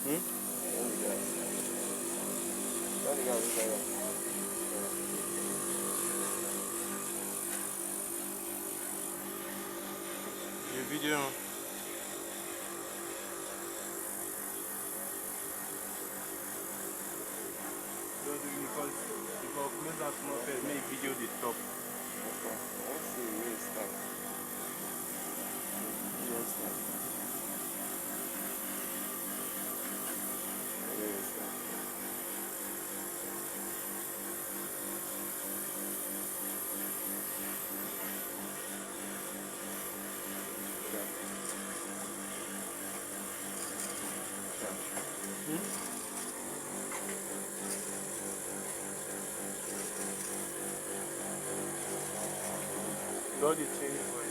Hmm? Turn the gas inside here. The video. Because close that small face, make video the stop. Let's see where it starts. Where it starts. Where it starts. Got the change for